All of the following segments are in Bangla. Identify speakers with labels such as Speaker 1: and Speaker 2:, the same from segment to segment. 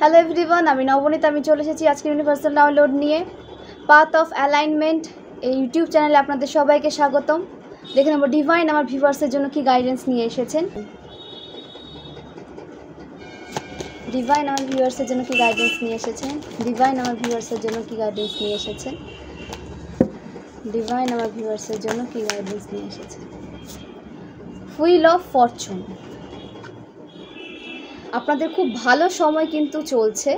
Speaker 1: হ্যালো এভরিওয়ান, আমি নবনীত। আমি চলে এসেছি আজকে ইউনিভার্সাল ডাউনলোড নিয়ে। পাথ অফ অ্যালাইনমেন্ট এই ইউটিউব চ্যানেলে আপনাদের সবাইকে স্বাগতম। দেখে নেব ডিভাইন আমার ভিউয়ার্সের জন্য কি গাইডেন্স নিয়ে এসেছেন। ডিভাইন আমার ভিউয়ার্সের জন্য কি গাইডেন্স নিয়ে এসেছেন। ডিভাইন আমার ভিউয়ার্সের জন্য কি গাইডেন্স নিয়ে এসেছেন। ডিভাইন আমার ভিউয়ার্সের জন্য কি গাইডেন্স নিয়ে এসেছেন। Wheel of Fortune. আপনাদের খুব ভালো সময় কিন্তু চলছে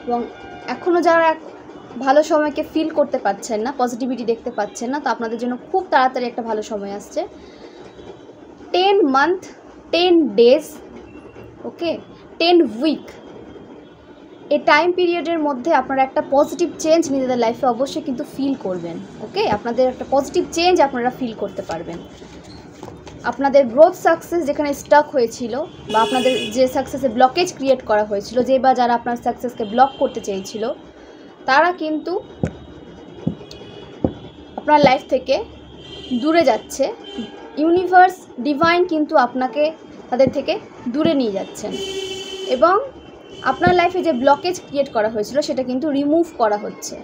Speaker 1: এবং এখনও যারা ভালো সময়কে ফিল করতে পারছেন না, পজিটিভিটি দেখতে পাচ্ছেন না, তো আপনাদের জন্য খুব তাড়াতাড়ি একটা ভালো সময় আসছে। 10 মান্থ 10 ডেজ, ওকে, 10 উইক, এই টাইম পিরিয়ডের মধ্যে আপনারা একটা পজিটিভ চেঞ্জ নিজেদের লাইফে অবশ্যই কিন্তু ফিল করবেন। ওকে, আপনাদের একটা পজিটিভ চেঞ্জ আপনারা ফিল করতে পারবেন। আপনাদের গ্রোথ সাকসেস যেখানে স্টাক হয়েছিল বা আপনাদের যে সাকসেসে ব্লকেজ ক্রিয়েট করা হয়েছিল, যে বা যারা আপনার সাকসেসকে ব্লক করতে চেয়েছিল, তারা কিন্তু আপনার লাইফ থেকে দূরে যাচ্ছে। ইউনিভার্স, ডিভাইন কিন্তু আপনাকে তাদের থেকে দূরে নিয়ে যাচ্ছেন এবং আপনার লাইফে যে ব্লকেজ ক্রিয়েট করা হয়েছিল সেটা কিন্তু রিমুভ করা হচ্ছে।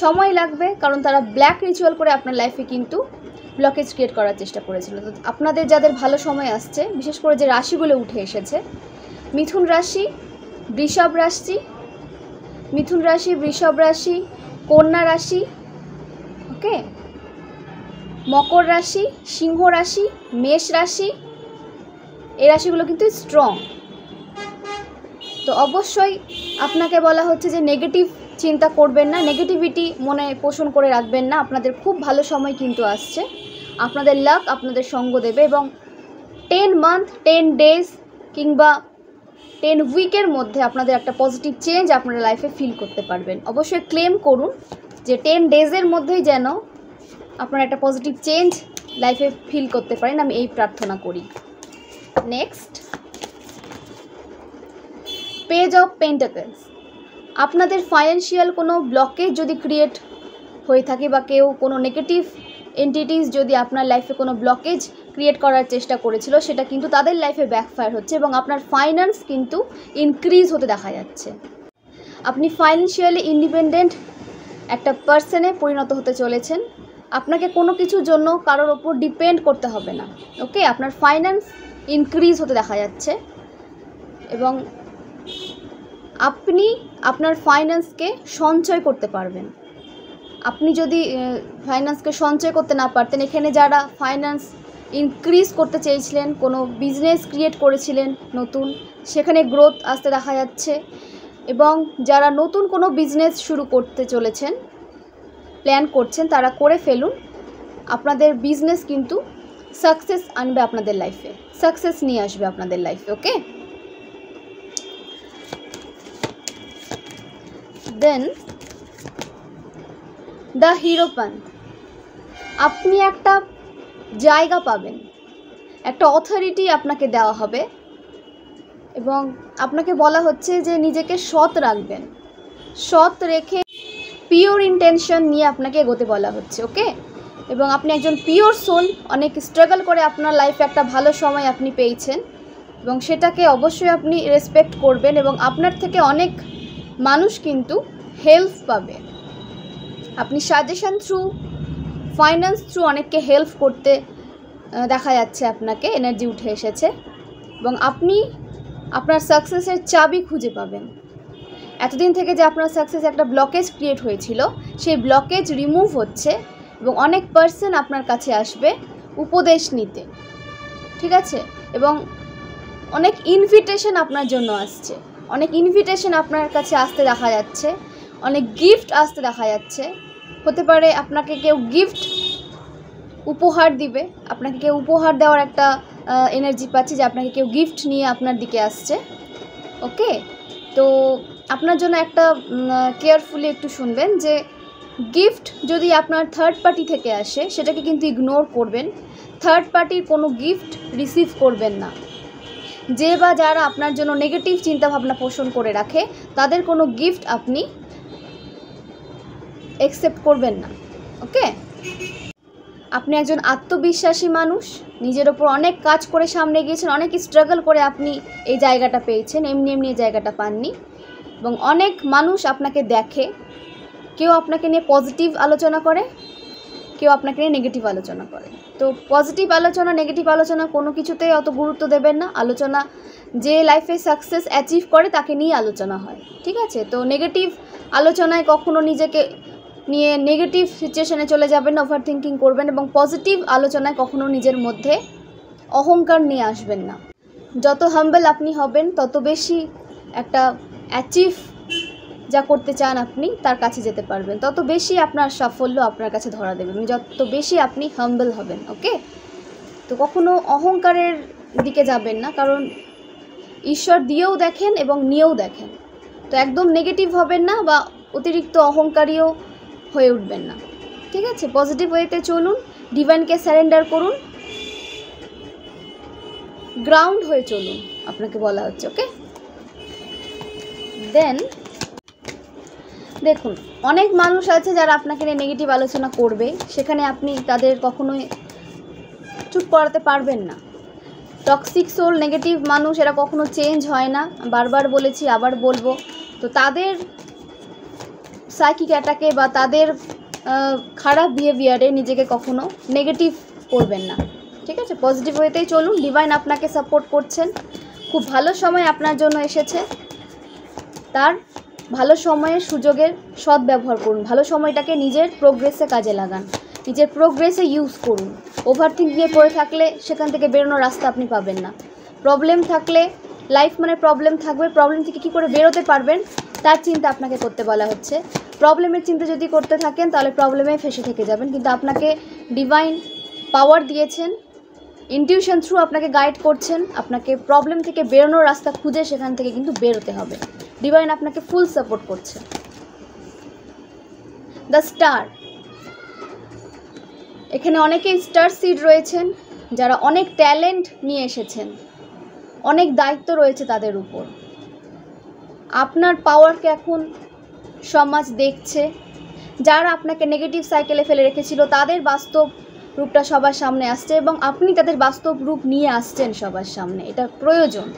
Speaker 1: সময় লাগবে, কারণ তারা ব্ল্যাক রিচুয়াল করে আপনার লাইফে কিন্তু ব্লকেজ ক্রিয়েট করার চেষ্টা করেছিল। তো আপনাদের যাদের ভালো সময় আসছে, বিশেষ করে যে রাশিগুলো উঠে এসেছে, মিথুন রাশি, বৃষভ রাশি, মিথুন রাশি, বৃষভ রাশি, কন্যা রাশি, ওকে, মকর রাশি, সিংহ রাশি, মেষ রাশি, এই রাশিগুলো কিন্তু স্ট্রং। তো অবশ্যই আপনাকে বলা হচ্ছে যে নেগেটিভ চিন্তা করবেন না, নেগেটিভিটি মনে পোষণ করে রাখবেন না। আপনাদের খুব ভালো সময় কিন্তু আসছে, আপনাদের লাক আপনাদের সঙ্গ দেবে এবং 10 মান্থ 10 ডেজ কিংবা 10 উইকের মধ্যে আপনাদের একটা পজিটিভ চেঞ্জ আপনারা লাইফে ফিল করতে পারবেন। অবশ্যই ক্লেম করুন যে 10 ডেজের মধ্যেই যেন আপনারা একটা পজিটিভ চেঞ্জ লাইফে ফিল করতে পারেন, আমি এই প্রার্থনা করি। Next, page of pentacles. আপনাদের ফাইন্যান্সিয়াল কোনো ব্লকেজ যদি ক্রিয়েট হয়ে থাকে বা কেউ কোনো নেগেটিভ এন্টিটিস যদি আপনার লাইফে কোনো ব্লকেজ ক্রিয়েট করার চেষ্টা করেছিল, সেটা কিন্তু তাদের লাইফে ব্যাকফায়ার হচ্ছে এবং আপনার ফাইন্যান্স কিন্তু ইনক্রিজ হতে দেখা যাচ্ছে। আপনি ফাইন্যান্সিয়ালি ইন্ডিপেন্ডেন্ট একটা পার্সনে পরিণত হতে চলেছেন। আপনাকে কোনো কিছুর জন্য কারোর ওপর ডিপেন্ড করতে হবে না। ওকে, আপনার ফাইন্যান্স ইনক্রিজ হতে দেখা যাচ্ছে এবং আপনি আপনার ফাইন্যান্সকে সঞ্চয় করতে পারবেন। আপনি যদি ফাইন্যান্সকে সঞ্চয় করতে না পারতেন, এখানে যারা ফাইন্যান্স ইনক্রিজ করতে চেয়েছিলেন, কোনো বিজনেস ক্রিয়েট করেছিলেন নতুন, সেখানে গ্রোথ আসতে দেখা যাচ্ছে এবং যারা নতুন কোনো বিজনেস শুরু করতে চলেছেন, প্ল্যান করছেন, তারা করে ফেলুন। আপনাদের বিজনেস কিন্তু সাকসেস আনবে আপনাদের লাইফে, সাকসেস নিয়ে আসবে আপনাদের লাইফে। ওকে, দেন দ্য হিরোপ্যান্থ। আপনি একটা জায়গা পাবেন, একটা অথরিটি আপনাকে দেওয়া হবে এবং আপনাকে বলা হচ্ছে যে নিজেকে সৎ রাখবেন, সৎ রেখে পিওর ইন্টেনশন নিয়ে আপনাকে এগোতে বলা হচ্ছে। ওকে, এবং আপনি একজন পিওর সোল, অনেক স্ট্রাগল করে আপনার লাইফে একটা ভালো সময় আপনি পেয়েছেন এবং সেটাকে অবশ্যই আপনি রেসপেক্ট করবেন এবং আপনার থেকে অনেক মানুষ কিন্তু হেল্প পাবে। আপনি সাজেশন থ্রু, ফাইন্যান্স থ্রু অনেককে হেল্প করতে দেখা যাচ্ছে, আপনাকে এনার্জি উঠে এসেছে এবং আপনি আপনার সাকসেসের চাবি খুঁজে পাবেন। এতদিন থেকে যে আপনার সাকসেসে একটা ব্লকেজ ক্রিয়েট হয়েছিল, সেই ব্লকেজ রিমুভ হচ্ছে এবং অনেক পার্সন আপনার কাছে আসবে উপদেশ নিতে, ঠিক আছে, এবং অনেক ইনভিটেশন আপনার জন্য আসছে, অনেক ইনভিটেশন আপনার কাছে আসতে দেখা যাচ্ছে, অনেক গিফট আসতে দেখা যাচ্ছে। হতে পারে আপনাকে কেউ গিফট উপহার দিবে, আপনাকে কেউ উপহার দেওয়ার একটা এনার্জি পাচ্ছে যে আপনাকে কেউ গিফট নিয়ে আপনার দিকে আসছে। ওকে, তো আপনার জন্য একটা কেয়ারফুলি একটু শুনবেন যে গিফট যদি আপনার থার্ড পার্টি থেকে আসে, সেটাকে কিন্তু ইগনোর করবেন। থার্ড পার্টির কোনো গিফট রিসিভ করবেন না। যে বা যারা আপনার জন্য নেগেটিভ চিন্তাভাবনা পোষণ করে রাখে, তাদের কোনো গিফট আপনি অ্যাকসেপ্ট করবেন না। ওকে, আপনি একজন আত্মবিশ্বাসী মানুষ, নিজের ওপর অনেক কাজ করে সামনে গিয়েছেন, অনেক স্ট্রাগল করে আপনি এই জায়গাটা পেয়েছেন, এমনি এমনি এই জায়গাটা পাননি। এবং অনেক মানুষ আপনাকে দেখে, কেউ আপনাকে নিয়ে পজিটিভ আলোচনা করে, কেউ আপনাকে নিয়ে নেগেটিভ আলোচনা করে। তো পজিটিভ আলোচনা নেগেটিভ আলোচনা কোনো কিছুতেই অত গুরুত্ব দেবেন না। আলোচনা যে লাইফে সাকসেস অ্যাচিভ করে তাকে নিয়ে আলোচনা হয়, ঠিক আছে? তো নেগেটিভ আলোচনায় কখনো নিজেকে নিয়ে নেগেটিভ সিচুয়েশনে চলে যাবেন না, ওভার থিঙ্কিং করবেন। এবং পজিটিভ আলোচনায় কখনো নিজের মধ্যে অহংকার নিয়ে আসবেন না। যত হাম্বল আপনি হবেন তত বেশি একটা অ্যাচিভ যা করতে চান আপনি তার কাছে যেতে পারবেন, তত বেশি আপনার সাফল্য আপনার কাছে ধরা দেবে, যত বেশি আপনি হাম্বল হবেন। ওকে, তো কখনো অহংকারের দিকে যাবেন না, কারণ ঈশ্বর দিয়েও দেখেন এবং নিয়েও দেখেন। তো একদম নেগেটিভ হবেন না বা অতিরিক্ত অহংকারীও হয়ে উঠবেন না, ঠিক আছে? পজিটিভ ওয়েতে চলুন, ডিভাইনকে স্যারেন্ডার করুন, গ্রাউন্ড হয়ে চলুন, আপনাকে বলা হচ্ছে। ওকে, দেন দেখুন, অনেক মানুষ আছে যারা আপনাকে নিয়ে নেগেটিভ আলোচনা করবে, সেখানে আপনি তাদের কখনোই চুপ করাতে পারবেন না। টক্সিক সোল, নেগেটিভ মানুষ, এরা কখনো চেঞ্জ হয় না, বারবার বলেছি আবার বলবো। তো তাদের সাইকিক অ্যাটাকে বা তাদের খারাপ বিহেভিয়ারে নিজেকে কখনো নেগেটিভ করবেন না, ঠিক আছে? পজিটিভ ওয়েতেই চলুন, ডিভাইন আপনাকে সাপোর্ট করছেন, খুব ভালো সময় আপনার জন্য এসেছে। তার ভালো সময়ের সুযোগের সদ্ব্যবহার করুন, ভালো সময়টাকে নিজের প্রোগ্রেসে কাজে লাগান, নিজের প্রোগ্রেসে ইউজ করুন। ওভার থিঙ্কিংয়ে পড়ে থাকলে সেখান থেকে বেরোনোর রাস্তা আপনি পাবেন না। প্রবলেম থাকলে, লাইফ মানে প্রবলেম থাকবে, প্রবলেম থেকে কী করে বেরোতে পারবেন তার চিন্তা আপনাকে করতে বলা হচ্ছে। প্রবলেমের চিন্তা যদি করতে থাকেন তাহলে প্রবলেমে ফেসে থেকে যাবেন, কিন্তু আপনাকে ডিভাইন পাওয়ার দিয়েছেন, ইনটিউশন থ্রু আপনাকে গাইড করছেন, আপনাকে প্রবলেম থেকে বেরোনোর রাস্তা খুঁজে সেখান থেকে কিন্তু বেরোতে হবে। ডিভাইন আপনাকে ফুল সাপোর্ট করছে। দ্য স্টার, এখানে অনেকেই স্টার সিড রয়েছেন যারা অনেক ট্যালেন্ট নিয়ে এসেছেন, অনেক দায়িত্ব রয়েছে তাদের উপর। আপনার পাওয়ারকে এখন সমাজ দেখছে, যারা আপনাকে নেগেটিভ সাইকেলে ফেলে রেখেছিল তাদের বাস্তব রূপটা সবার সামনে আসছে এবং আপনি তাদের বাস্তব রূপ নিয়ে আসছেন সবার সামনে, এটা প্রয়োজন।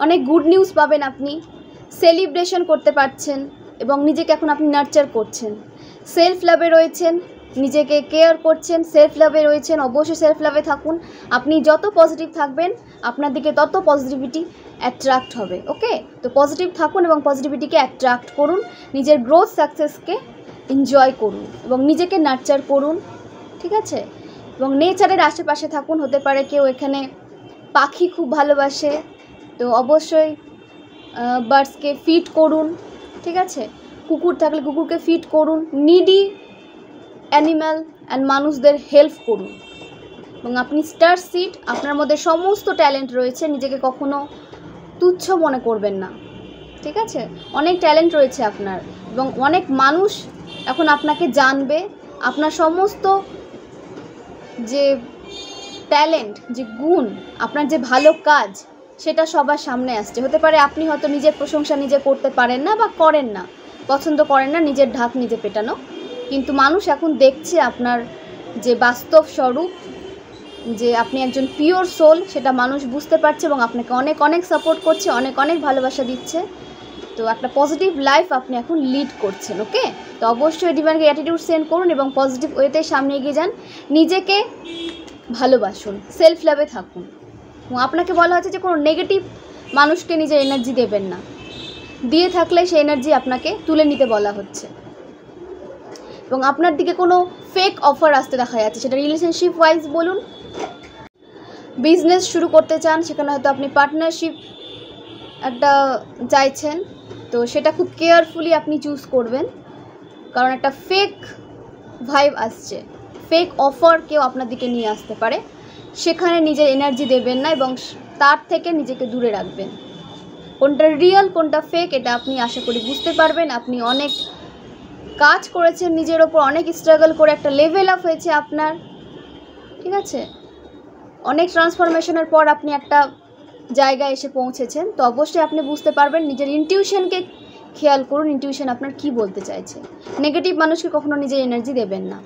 Speaker 1: অনেক গুড নিউজ পাবেন আপনি, সেলিব্রেশন করতে পারছেন এবং নিজেকে এখন আপনি নার্চার করছেন। সেলফ লাভে রয়েছেন, নিজেকে কেয়ার করছেন, সেলফ লাভে রয়েছেন, অবশ্যই সেলফ লাভে থাকুন। আপনি যত পজিটিভ থাকবেন আপনার দিকে তত পজিটিভিটি অ্যাট্রাক্ট হবে। ওকে, তো পজিটিভ থাকুন এবং পজিটিভিটিকে অ্যাট্রাক্ট করুন, নিজের গ্রোথ সাকসেসকে এনজয় করুন এবং নিজেকে নার্চার করুন, ঠিক আছে? এবং নেচারের আশেপাশে থাকুন। হতে পারে কেউ এখানে পাখি খুব ভালোবাসে, তো অবশ্যই বার্ডসকে ফিড করুন, ঠিক আছে? কুকুর থাকলে কুকুরকে ফিড করুন, নিডি অ্যানিম্যাল অ্যান্ড মানুষদের হেল্প করুন। এবং আপনি স্টার সিড, আপনার মধ্যে সমস্ত ট্যালেন্ট রয়েছে, নিজেকে কখনো তুচ্ছ মনে করবেন না, ঠিক আছে? অনেক ট্যালেন্ট রয়েছে আপনার এবং অনেক মানুষ এখন আপনাকে জানবে। আপনার সমস্ত যে ট্যালেন্ট, যে গুণ, আপনার যে ভালো কাজ, সেটা সবার সামনে আসছে। হতে পারে আপনি হয়তো নিজের প্রশংসা নিজে করতে পারেন না বা করেন না, পছন্দ করেন না নিজের ঢাক নিজে পেটানো, কিন্তু মানুষ এখন দেখছে আপনার যে বাস্তব স্বরূপ, যে আপনি একজন পিওর সোল, সেটা মানুষ বুঝতে পারছে এবং আপনাকে অনেক অনেক সাপোর্ট করছে, অনেক অনেক ভালোবাসা দিচ্ছে। তো একটা পজিটিভ লাইফ আপনি এখন লিড করছেন। ওকে, তো অবশ্যই ডিভাইনকে অ্যাটিটিউড সেন্ড করুন এবং পজিটিভ ওয়েতে সামনে এগিয়ে যান, নিজেকে ভালোবাসুন, সেলফ লাভে থাকুন। এবং আপনাকে বলা হচ্ছে যে কোনো নেগেটিভ মানুষকে নিজের এনার্জি দেবেন না, দিয়ে থাকলে সেই এনার্জি আপনাকে তুলে নিতে বলা হচ্ছে। এবং আপনার দিকে কোনো ফেক অফার আসতে দেখা যাচ্ছে, সেটা রিলেশনশিপ ওয়াইজ বলুন, বিজনেস শুরু করতে চান, সেখানে হয়তো আপনি পার্টনারশিপ একটা চাইছেন, তো সেটা খুব কেয়ারফুলি আপনি চুজ করবেন, কারণ একটা ফেক ভাইব আসছে, ফেক অফার কেউ আপনার দিকে নিয়ে আসতে পারে, সেখানে নিজের এনার্জি দেবেন না এবং তার থেকে নিজেকে দূরে রাখবেন। কোনটা রিয়েল কোনটা ফেক এটা আপনি আশা করি বুঝতে পারবেন। আপনি অনেক কাজ করেছেন নিজের ওপর, অনেক স্ট্রাগল করে একটা লেভেল আপ হয়েছে আপনার, ঠিক আছে? অনেক ট্রান্সফরমেশনের পর আপনি একটা জায়গায় এসে পৌঁছেছেন, তো অবশ্যই আপনি বুঝতে পারবেন। নিজের ইনটিউশনকে খেয়াল করুন, ইনটিউশন আপনার কি বলতে চাইছে। নেগেটিভ মানুষকে কখনো নিজের এনার্জি দেবেন না।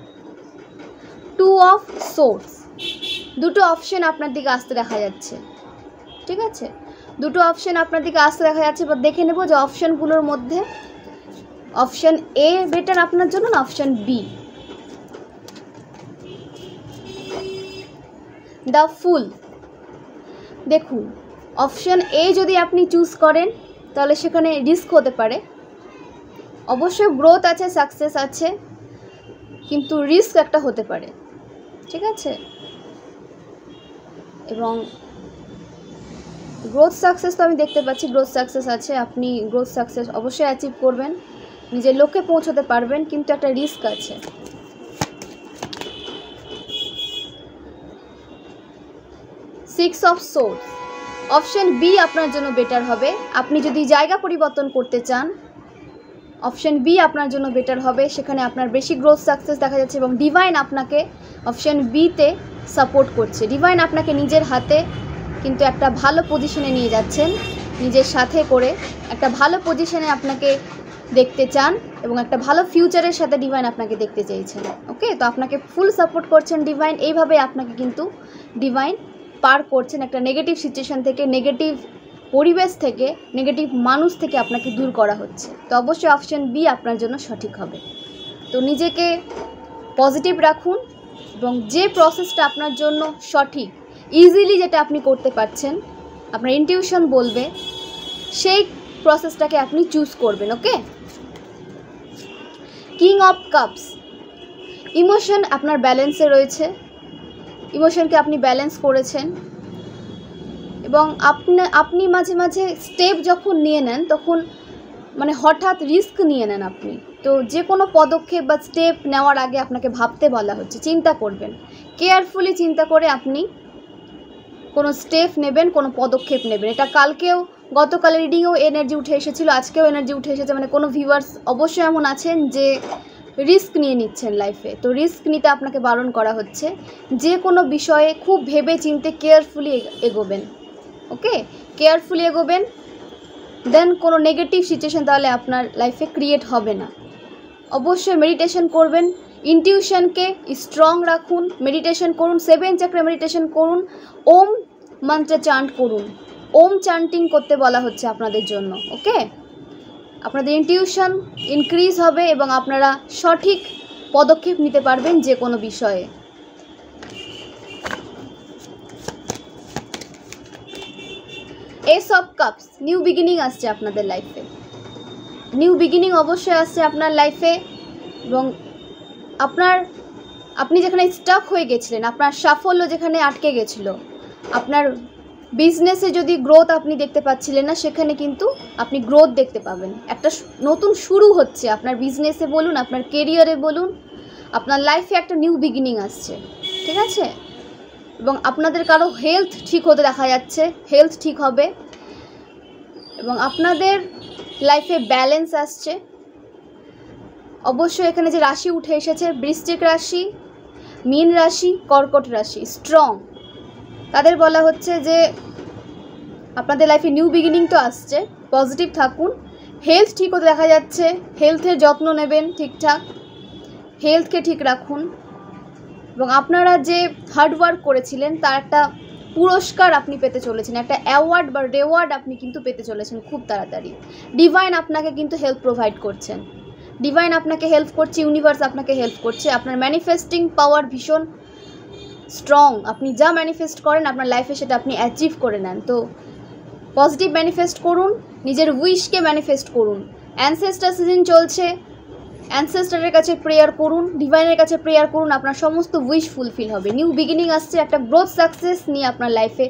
Speaker 1: টু অফ সোর্স, দুটো অপশন আপনার দিকে আসতে দেখা যাচ্ছে। ঠিক আছে, দুটো অপশন আপনার দিকে আসতে দেখা যাচ্ছে। এবার দেখে নেব যে অপশনগুলোর মধ্যে অপশন এ বেটার আপনার জন্য না অপশন বি। দ্য ফুল, দেখুন অপশন এ যদি আপনি চুজ করেন তাহলে সেখানে রিস্ক হতে পারে, অবশ্যই গ্রোথ আছে, সাকসেস আছে, কিন্তু রিস্ক একটা হতে পারে। ঠিক আছে, এবং গ্রোথ সাকসেস তো আমি দেখতে পাচ্ছি, গ্রোথ সাকসেস আছে, আপনি গ্রোথ সাকসেস অবশ্যই অ্যাচিভ করবেন, নিজের লক্ষ্যে পৌঁছতে পারবেন, কিন্তু একটা রিস্ক আছে। Six of swords, option B আপনার জন্য বেটার হবে। আপনি যদি জায়গা পরিবর্তন করতে চান, অপশন বি আপনার জন্য বেটার হবে, সেখানে আপনার বেশি গ্রোথ সাকসেস দেখা যাচ্ছে এবং ডিভাইন আপনাকে অপশন বিতে সাপোর্ট করছে। ডিভাইন আপনাকে নিজের হাতে কিন্তু একটা ভালো পজিশনে নিয়ে যাচ্ছেন, নিজের সাথে করে একটা ভালো পজিশনে আপনাকে দেখতে চান এবং একটা ভালো ফিউচারের সাথে ডিভাইন আপনাকে দেখতে চাইছেন। ওকে, তো আপনাকে ফুল সাপোর্ট করছেন ডিভাইন, এইভাবে আপনাকে কিন্তু ডিভাইন পার করছেন একটা নেগেটিভ সিচুয়েশন থেকে, নেগেটিভ পরিবেশ থেকে, নেগেটিভ মানুষ থেকে আপনাকে দূর করা হচ্ছে। তো অবশ্যই অপশন বি আপনার জন্য সঠিক হবে। তো নিজেকে পজিটিভ রাখুন এবং যে প্রসেসটা আপনার জন্য সঠিক, ইজিলি যেটা আপনি করতে পারছেন, আপনার ইনটিউশন বলবে সেই প্রসেসটাকে আপনি চুজ করবেন। ওকে, কিং অফ কাপস, ইমোশন আপনার ব্যালেন্সে রয়েছে, ইমোশনকে আপনি ব্যালেন্স করেছেন এবং আপনি মাঝে মাঝে স্টেপ যখন নিয়ে নেন তখন মানে হঠাৎ রিস্ক নিয়ে নেন আপনি। তো যে কোনো পদক্ষেপ বা স্টেপ নেওয়ার আগে আপনাকে ভাবতে বলা হচ্ছে, চিন্তা করবেন, কেয়ারফুলি চিন্তা করে আপনি কোনো স্টেপ নেবেন, কোনো পদক্ষেপ নেবেন। এটা কালকেও, গতকাল রিডিংয়েও এনার্জি উঠে এসেছিলো, আজকেও এনার্জি উঠে এসেছে। মানে কোনো ভিউয়ার্স অবশ্যই এমন আছেন যে রিস্ক নিয়ে নিচ্ছেন লাইফে, তো রিস্ক নিতে আপনাকে বারণ করা হচ্ছে। যে কোনো বিষয়ে খুব ভেবে চিন্তে কেয়ারফুলি এগোবেন। ওকে, কেয়ারফুলি এগোবেন, দেন কোনো নেগেটিভ সিচুয়েশন তাহলে আপনার লাইফে ক্রিয়েট হবে না। অবশ্যই মেডিটেশন করবেন, ইনটিউশনকে স্ট্রং রাখুন, মেডিটেশন করুন, 7 চক্রে মেডিটেশন করুন, ওম মন্ত্র চান্ট করুন, ওম চান্টিং করতে বলা হচ্ছে আপনাদের জন্য। ওকে, আপনাদের ইনটিউশন ইনক্রিজ হবে এবং আপনারা সঠিক পদক্ষেপ নিতে পারবেন যে কোনো বিষয়ে। S of cups, new beginning আসছে আপনাদের লাইফে, নিউ বিগিনিং অবশ্যই আসছে আপনার লাইফে এবং আপনি যেখানে স্টাক হয়ে গেছিলেন, আপনার সাফল্য যেখানে আটকে গেছিলো, আপনার বিজনেসে যদি গ্রোথ আপনি দেখতে পাচ্ছিলেন না, সেখানে কিন্তু আপনি গ্রোথ দেখতে পাবেন। একটা নতুন শুরু হচ্ছে আপনার বিজনেসে বলুন, আপনার কেরিয়ারে বলুন, আপনার লাইফে একটা নিউ বিগিনিং আসছে। ঠিক আছে, এবং আপনাদের কারো হেলথ ঠিক হতে দেখা যাচ্ছে, হেলথ ঠিক হবে এবং আপনাদের লাইফে ব্যালেন্স আসছে। অবশ্যই এখানে যে রাশি উঠে এসেছে, বৃশ্চিক রাশি, মীন রাশি, কর্কট রাশি স্ট্রং, তাদের বলা হচ্ছে যে আপনাদের লাইফে নিউ বিগিনিং তো আসছে, পজিটিভ থাকুন, হেলথ ঠিক হতে দেখা যাচ্ছে, হেলথের যত্ন নেবেন, ঠিকঠাক হেলথকে ঠিক রাখুন এবং আপনারা যে হার্ডওয়ার্ক করেছিলেন তার একটা পুরস্কার আপনি পেতে চলেছেন, একটা অ্যাওয়ার্ড বা রেওয়ার্ড আপনি কিন্তু পেতে চলেছেন খুব তাড়াতাড়ি। ডিভাইন আপনাকে কিন্তু হেল্প প্রোভাইড করছেন, ডিভাইন আপনাকে হেল্প করছে, ইউনিভার্স আপনাকে হেল্প করছে। আপনার ম্যানিফেস্টিং পাওয়ার ভীষণ স্ট্রং, আপনি যা ম্যানিফেস্ট করেন আপনার লাইফে সেটা আপনি অ্যাচিভ করে নেন। তো পজিটিভ ম্যানিফেস্ট করুন, নিজের উইশকে ম্যানিফেস্ট করুন। অ্যানসেস্টার সিজন চলছে, অ্যানসেস্টারের কাছে প্রেয়ার করুন, ডিভাইনের কাছে প্রেয়ার করুন, আপনার সমস্ত উইশ ফুলফিল হবে। নিউ বিগিনিং আসছে, একটা গ্রোথ সাকসেস নিয়ে আপনার লাইফে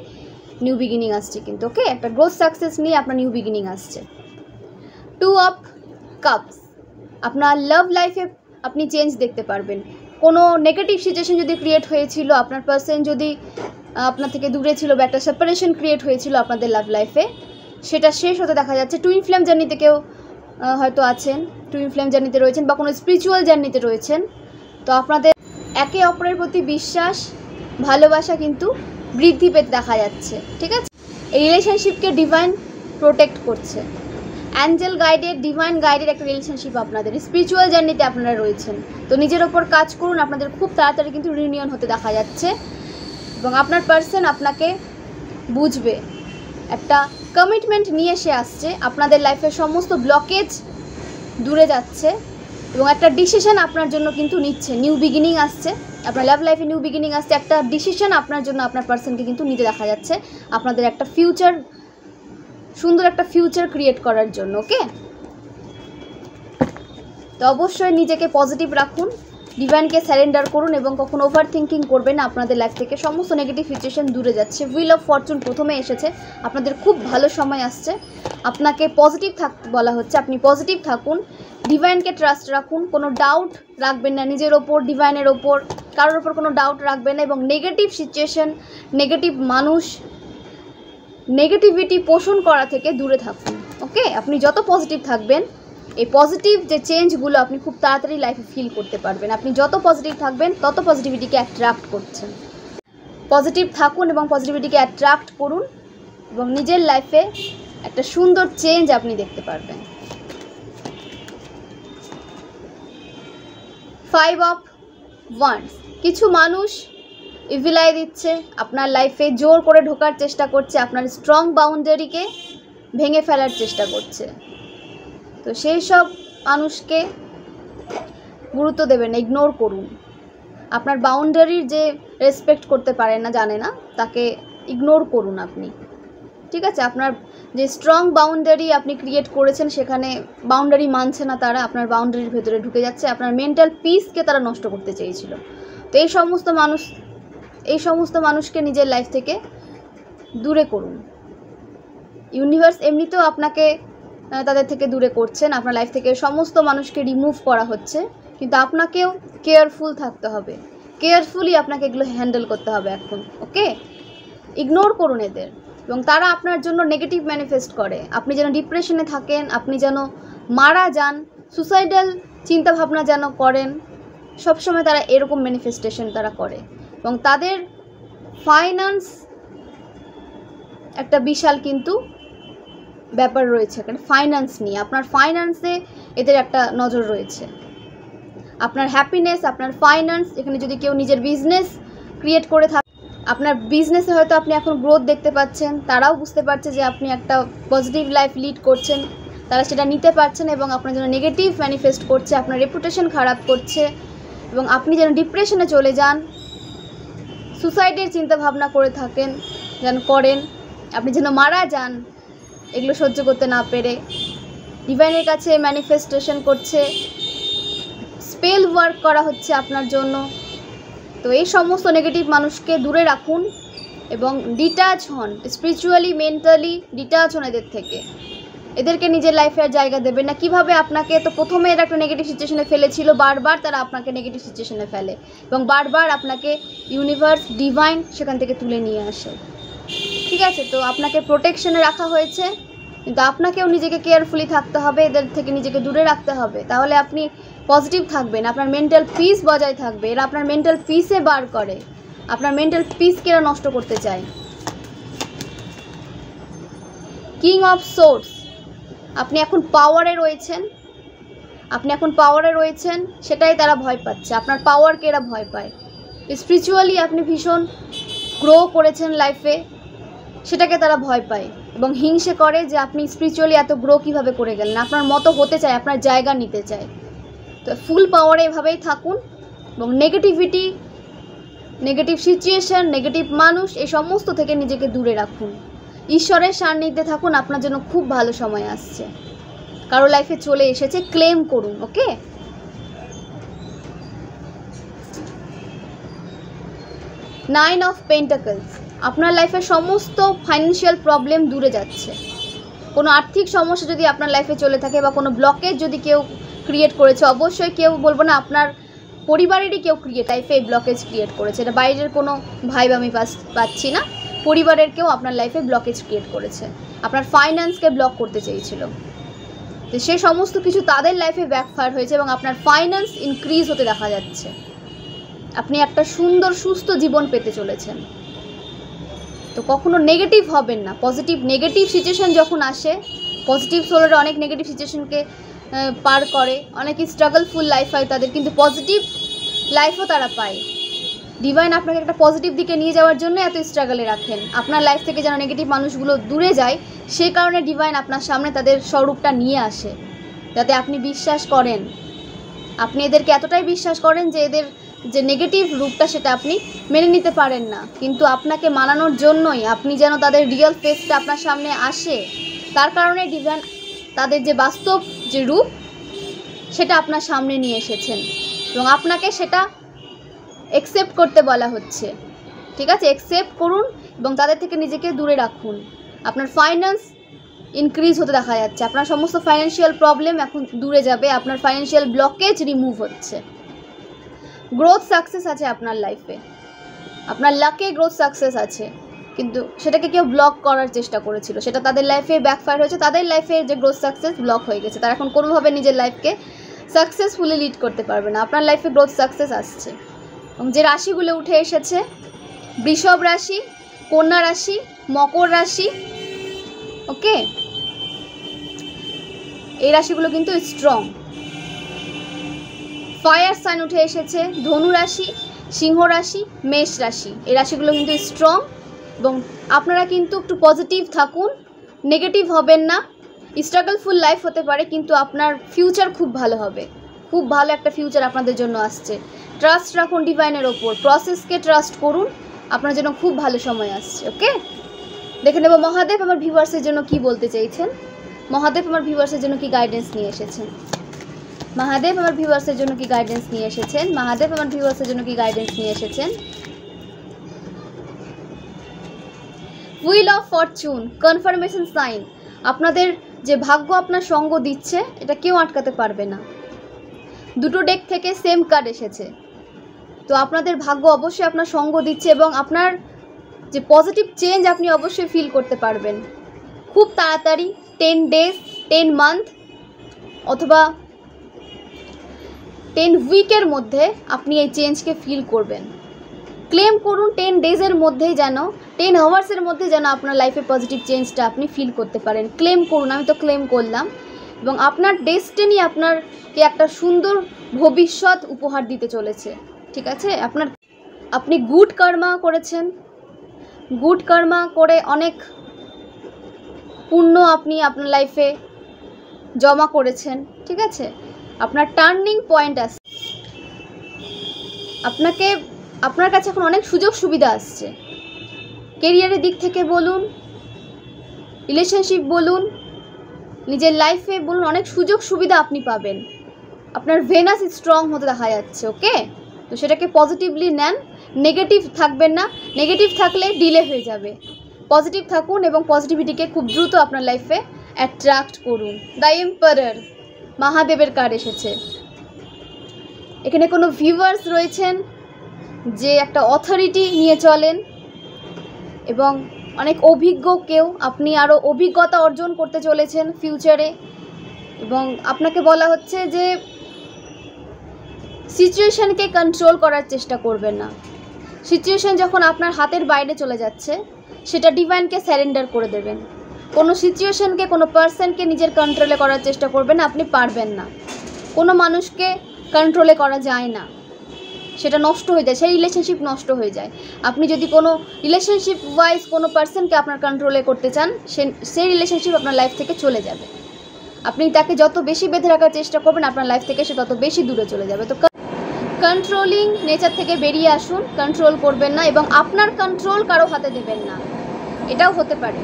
Speaker 1: নিউ বিগিনিং আসছে কিন্তু। ওকে, একটা গ্রোথ সাকসেস নিয়ে আপনার নিউ বিগিনিং আসছে। টু অফ কাপস, আপনার লাভ লাইফে আপনি চেঞ্জ দেখতে পারবেন। কোনো নেগেটিভ সিচুয়েশন যদি ক্রিয়েট হয়েছিল, আপনার পার্সন যদি আপনার থেকে দূরে ছিল বা একটা সেপারেশন ক্রিয়েট হয়েছিল আপনাদের লাভ লাইফে, সেটা শেষ হতে দেখা যাচ্ছে। টুইন ফ্লেম জার্নিতে কেউ হয়তো আছেন, টুইন ফ্লেম জার্নিতে রয়েছেন বা কোনো স্পিরিচুয়াল জার্নিতে রয়েছেন, তো আপনাদের একে অপরের প্রতি বিশ্বাস, ভালোবাসা কিন্তু বৃদ্ধি পেতে দেখা যাচ্ছে। ঠিক আছে, এই রিলেশনশিপকে ডিভাইন প্রোটেক্ট করছে। অ্যাঞ্জেল গাইডেড, ডিভাইন গাইডেড একটা রিলেশনশিপ আপনাদের, স্পিরিচুয়াল জার্নিতে আপনারা রয়েছেন। তো নিজের ওপর কাজ করুন, আপনাদের খুব তাড়াতাড়ি কিন্তু রিউনিয়ন হতে দেখা যাচ্ছে এবং আপনার পার্সন আপনাকে বুঝবে, একটা কমিটমেন্ট নিয়ে এসে আসছে, আপনাদের লাইফের সমস্ত ব্লকেজ দূরে যাচ্ছে এবং একটা ডিসিশন আপনার জন্য কিন্তু নিচ্ছে। নিউ বিগিনিং আসছে, আপনার লাভ লাইফে নিউ বিগিনিং আসছে, একটা ডিসিশন আপনার জন্য আপনার পার্সনকে কিন্তু নিতে দেখা যাচ্ছে আপনাদের একটা ফিউচার, সুন্দর একটা ফিউচার ক্রিয়েট করার জন্য। ওকে, তো অবশ্যই নিজেকে পজিটিভ রাখুন, ডিভাইনকে স্যারেন্ডার করুন এবং কখনো ওভার থিঙ্কিং করবেন না। আপনাদের লাইফ থেকে সমস্ত নেগেটিভ সিচুয়েশন দূরে যাচ্ছে। হুইল অফ ফরচুন প্রথমে এসেছে, আপনাদের খুব ভালো সময় আসছে, আপনাকে পজিটিভ থাকতে বলা হচ্ছে, আপনি পজিটিভ থাকুন, ডিভাইনকে ট্রাস্ট রাখুন, কোনো ডাউট রাখবেন না নিজের ওপর, ডিভাইনের ওপর, কারোর ওপর কোনো ডাউট রাখবেন না এবং নেগেটিভ সিচুয়েশন, নেগেটিভ মানুষ, নেগেটিভিটি পোষণ করা থেকে দূরে থাকুন। ওকে, আপনি যত পজিটিভ থাকবেন, এই পজিটিভ যে চেঞ্জগুলো আপনি খুব তাড়াতাড়ি লাইফে ফিল করতে পারবেন। আপনি যত পজিটিভ থাকবেন তত পজিটিভিটিকে অ্যাট্রাক্ট করছেন। পজিটিভ থাকুন এবং পজিটিভিটিকে অ্যাট্রাক্ট করুন এবং নিজের লাইফে একটা সুন্দর চেঞ্জ আপনি দেখতে পারবেন। 5 অফ ওয়ান্ডস, কিছু মানুষ ইভিলাই দিচ্ছে, আপনার লাইফে জোর করে ঢোকার চেষ্টা করছে, আপনার স্ট্রং বাউন্ডারিকে ভেঙে ফেলার চেষ্টা করছে। তো সেই সব মানুষকে গুরুত্ব দেবেন, ইগনোর করুন। আপনার বাউন্ডারির যে রেসপেক্ট করতে পারে না, জানে না, তাকে ইগনোর করুন আপনি। ঠিক আছে, আপনার যে স্ট্রং বাউন্ডারি আপনি ক্রিয়েট করেছেন, সেখানে বাউন্ডারি মানছে না তারা, আপনার বাউন্ডারির ভেতরে ঢুকে যাচ্ছে, আপনার মেন্টাল পিসকে তারা নষ্ট করতে চেয়েছিল। তো এই সমস্ত মানুষকে নিজের লাইফ থেকে দূরে করুন। ইউনিভার্স এমনিতেও আপনাকে তাদের থেকে দূরে করছেন, আপনার লাইফ থেকে সমস্ত মানুষকে রিমুভ করা হচ্ছে, কিন্তু আপনাকেও কেয়ারফুল থাকতে হবে, কেয়ারফুলি আপনাকে এগুলো হ্যান্ডেল করতে হবে এখন। ওকে, ইগনোর করুন এদের, এবং তারা আপনার জন্য নেগেটিভ ম্যানিফেস্ট করে, আপনি যেন ডিপ্রেশনে থাকেন, আপনি যেন মারা যান, সুসাইডাল চিন্তাভাবনা যেন করেন, সবসময় তারা এরকম ম্যানিফেস্টেশন তারা করে। এবং তাদের ফাইন্যান্স একটা বিশাল কিন্তু ব্যাপার রয়েছে এখানে, ফাইন্যান্স নিয়ে, আপনার ফাইন্যান্সে এদের একটা নজর রয়েছে, আপনার হ্যাপিনেস, আপনার ফাইন্যান্স। এখানে যদি কেউ নিজের বিজনেস ক্রিয়েট করে থাকে, আপনার বিজনেসে হয়তো আপনি এখন গ্রোথ দেখতে পাচ্ছেন, তারাও বুঝতে পারছে যে আপনি একটা পজিটিভ লাইফ লিড করছেন, তারা সেটা নিতে পারছেন এবং আপনার জন্য নেগেটিভ ম্যানিফেস্ট করছে, আপনার রেপুটেশন খারাপ করছে এবং আপনি যেন ডিপ্রেশনে চলে যান, সুসাইডের চিন্তা ভাবনা করে থাকেন, যেন করেন, আপনি যেন মারা যান এগুলো সহ্য করতে না পেরে। ডিভাইনের কাছে ম্যানিফেস্টেশন করছে, স্পেল ওয়ার্ক করা হচ্ছে আপনার জন্য। তো এই সমস্ত নেগেটিভ মানুষকে দূরে রাখুন এবং ডিটাচ হন, স্পিরিচুয়ালি মেন্টালি ডিটাচ হন এদের থেকে। এদেরকে নিজের লাইফে আর জায়গা দেবেন না। কীভাবে? আপনাকে তো প্রথমে এরা একটা নেগেটিভ সিচুয়েশনে ফেলেছিল, বারবার তারা আপনাকে নেগেটিভ সিচুয়েশনে ফেলে এবং বারবার আপনাকে ইউনিভার্স, ডিভাইন সেখান থেকে তুলে নিয়ে আসে। ঠিক আছে, তো আপনাকে প্রোটেকশনে রাখা হয়েছে, কিন্তু আপনাকেও নিজেকে কেয়ারফুলি থাকতে হবে, এদের থেকে নিজেকে দূরে রাখতে হবে, তাহলে আপনি পজিটিভ থাকবেন, আপনার মেন্টাল পিস বজায় থাকবে। এরা আপনার মেন্টাল পিসে বার করে, আপনার মেন্টাল পিসকে এরা নষ্ট করতে চায়। কিং অফ সোর্স, আপনি এখন পাওয়ারে রয়েছেন, সেটাই তারা ভয় পাচ্ছে, আপনার পাওয়ারকে এরা ভয় পায়। স্পিরিচুয়ালি আপনি ভীষণ গ্রো করেছেন লাইফে, সেটাকে তারা ভয় পায় এবং হিংসে করে যে আপনি স্পিরিচুয়ালি এত গ্রো কীভাবে করে গেলেন, আপনার মতো হতে চায়, আপনার জায়গা নিতে চায়। তো ফুল পাওয়ারে এভাবেই থাকুন এবং নেগেটিভিটি, নেগেটিভ সিচুয়েশন, নেগেটিভ মানুষ, এই সমস্ত থেকে নিজেকে দূরে রাখুন। ঈশ্বরের সান্নিধ্যে থাকুন, আপনার জন্য খুব ভালো সময় আসছে, কারো লাইফে চলে এসেছে, ক্লেম করুন। ওকে, নাইন অফ পেন্টাকলস, আপনার লাইফে সমস্ত ফাইন্যান্সিয়াল প্রবলেম দূরে যাচ্ছে। কোনো আর্থিক সমস্যা যদি আপনার লাইফে চলে থাকে বা কোনো ব্লকেজ যদি কেউ ক্রিয়েট করেছে, অবশ্যই কেউ, বলবো না আপনার পরিবারেরই কেউ লাইফে এই ব্লকেজ ক্রিয়েট করেছে, এটা বাইরের কোনো ভাইব আমি পাচ্ছি না, পরিবারের কেউ আপনার লাইফে ব্লকেজ ক্রিয়েট করেছে, আপনার ফাইন্যান্সকে ব্লক করতে চেয়েছিল। তো সে সমস্ত কিছু তাদের লাইফে ব্যাকফায়ার হয়েছে এবং আপনার ফাইন্যান্স ইনক্রিজ হতে দেখা যাচ্ছে, আপনি একটা সুন্দর সুস্থ জীবন পেতে চলেছেন। তো কখনো নেগেটিভ হবেন না, পজিটিভ, নেগেটিভ সিচুয়েশন যখন আসে পজিটিভ সোলরা অনেক নেগেটিভ সিচুয়েশনকে পার করে, অনেকই স্ট্রাগলফুল লাইফ হয় তাদের, কিন্তু পজিটিভ লাইফও তারা পায়। ডিভাইন আপনাকে একটা পজিটিভ দিকে নিয়ে যাওয়ার জন্য এত স্ট্রাগলে রাখেন, আপনার লাইফ থেকে যেন নেগেটিভ মানুষগুলো দূরে যায়, সেই কারণে ডিভাইন আপনার সামনে তাদের স্বরূপটা নিয়ে আসে, যাতে আপনি বিশ্বাস করেন, আপনি এদেরকে এতটাই বিশ্বাস করেন যে এদের যে নেগেটিভ রূপটা সেটা আপনি মেনে নিতে পারেন না, কিন্তু আপনাকে মানানোর জন্যই আপনি যেন তাদের রিয়েল ফেসটা আপনার সামনে আসে, তার কারণে ডিভাইন তাদের যে বাস্তব যে রূপ সেটা আপনার সামনে নিয়ে এসেছেন, এবং আপনাকে সেটা অ্যাকসেপ্ট করতে বলা হচ্ছে। ঠিক আছে, অ্যাকসেপ্ট করুন এবং তাদের থেকে নিজেকে দূরে রাখুন। আপনার ফাইন্যান্স ইনক্রিজ হতে দেখা যাচ্ছে, আপনার সমস্ত ফাইন্যান্সিয়াল প্রবলেম এখন দূরে যাবে, আপনার ফাইন্যান্সিয়াল ব্লকেজ রিমুভ হচ্ছে। গ্রোথ সাকসেস আছে আপনার লাইফে, আপনার লাকে গ্রোথ সাকসেস আছে, কিন্তু সেটাকে কেউ ব্লক করার চেষ্টা করেছিল, সেটা তাদের লাইফে ব্যাকফায়ার হয়েছে, তাদের লাইফে যে গ্রোথ সাকসেস ব্লক হয়ে গেছে, তারা এখন কোনোভাবে নিজের লাইফকে সাকসেসফুলি লিড করতে পারবে না। আপনার লাইফে গ্রোথ সাকসেস আসছে, এবং যে রাশিগুলো উঠে এসেছে, বৃষভ রাশি, কন্যা রাশি, মকর রাশি, ওকে, এই রাশিগুলো কিন্তু স্ট্রং। ফায়ার সাইন উঠে এসেছে, ধনু রাশি, সিংহ রাশি, মেষ রাশি, এই রাশিগুলো কিন্তু স্ট্রং, এবং আপনারা কিন্তু একটু পজিটিভ থাকুন, নেগেটিভ হবেন না। স্ট্রাগলফুল লাইফ হতে পারে, কিন্তু আপনার ফিউচার খুব ভালো হবে, খুব ভালো একটা ফিউচার আপনাদের জন্য আসছে। ট্রাস্ট রাখুন ডিভাইনের ওপর, প্রসেসকে ট্রাস্ট করুন, আপনার জন্য খুব ভালো সময় আসছে। ওকে, দেখে নেব মহাদেব আমার ভিউয়ার্সের জন্য কি বলতে চাইছেন, মহাদেব আমার ভিউয়ার্সের জন্য কি গাইডেন্স নিয়ে এসেছেন, মহাদেব আমার ভিউয়ার্সের জন্য কি গাইডেন্স নিয়ে এসেছেন, মহাদেব আমার ভিউয়ার্সের জন্য কি গাইডেন্স নিয়ে এসেছেন। Wheel of fortune, confirmation sign, আপনাদের যে ভাগ্য আপনার সঙ্গ দিচ্ছে এটা কেউ আটকাতে পারবে না। দুটো ডেক থেকে সেম কার্ড এসেছে, তো আপনাদের ভাগ্য অবশ্যই আপনার সঙ্গ দিচ্ছে, এবং আপনার যে পজিটিভ চেঞ্জ আপনি অবশ্যই ফিল করতে পারবেন খুব তাড়াতাড়ি। 10 ডেজ, 10 মান্থ অথবা 10 উইকের মধ্যে আপনি এই চেঞ্জকে ফিল করবেন। ক্লেম করুন 10 ডেজের মধ্যেই যেন, 10 আওয়ার্সের মধ্যে যেন আপনার লাইফে পজিটিভ চেঞ্জটা আপনি ফিল করতে পারেন। ক্লেম করুন, আমি তো ক্লেম করলাম, এবং আপনার ডেস্টিনি আপনারকে একটা সুন্দর ভবিষ্যৎ উপহার দিতে চলেছে। ঠিক আছে, আপনি গুড কর্মা করেছেন, গুড কর্মা করে অনেক পুণ্য আপনি আপনার লাইফে জমা করেছেন। ঠিক আছে, আপনার টার্নিং পয়েন্ট আছে, আপনার কাছে এখন অনেক সুযোগ সুবিধা আসছে, কেরিয়ারের দিক থেকে বলুন, রিলেশনশিপ বলুন, নিজের লাইফে বলুন, অনেক সুযোগ সুবিধা আপনি পাবেন। আপনার ভেনাস স্ট্রং হতে দেখা যাচ্ছে। ওকে, তো সেটাকে পজিটিভলি নেন, নেগেটিভ থাকবেন না, নেগেটিভ থাকলে ডিলে হয়ে যাবে। পজিটিভ থাকুন এবং পজিটিভিটিকে খুব দ্রুত আপনার লাইফে অ্যাট্রাক্ট করুন। দ্য এম্পারার, মহাদেবের কার্ড এসেছে। এখানে কোনো ভিউয়ার্স রয়েছেন যে একটা অথরিটি নিয়ে চলেন, এবং অনেক অভিজ্ঞ কেউ, আপনি আরও অভিজ্ঞতা অর্জন করতে চলেছেন ফিউচারে, এবং আপনাকে বলা হচ্ছে যে সিচুয়েশানকে কন্ট্রোল করার চেষ্টা করবেন না। সিচুয়েশান যখন আপনার হাতের বাইরে চলে যাচ্ছে সেটা ডিভাইনকে স্যারেন্ডার করে দেবেন। কোনো সিচুয়েশানকে, কোনো পার্সনকে নিজের কন্ট্রোলে করার চেষ্টা করবেন না, আপনি পারবেন না। কোনো মানুষকে কন্ট্রোলে করা যায় না, সেটা নষ্ট হয়ে যায়, সেই রিলেশনশিপ নষ্ট হয়ে যায়। আপনি যদি কোনো রিলেশনশিপ ওয়াইজ কোনো পার্সনকে আপনার কন্ট্রোলে করতে চান, সেই রিলেশনশিপ আপনার লাইফ থেকে চলে যাবে। আপনি তাকে যত বেশি বেঁধে রাখার চেষ্টা করবেন আপনার লাইফ থেকে সে তত বেশি দূরে চলে যাবে। তো কন্ট্রোলিং নেচার থেকে বেরিয়ে আসুন, কন্ট্রোল করবেন না, এবং আপনার কন্ট্রোল কারো হাতে দেবেন না। এটাও হতে পারে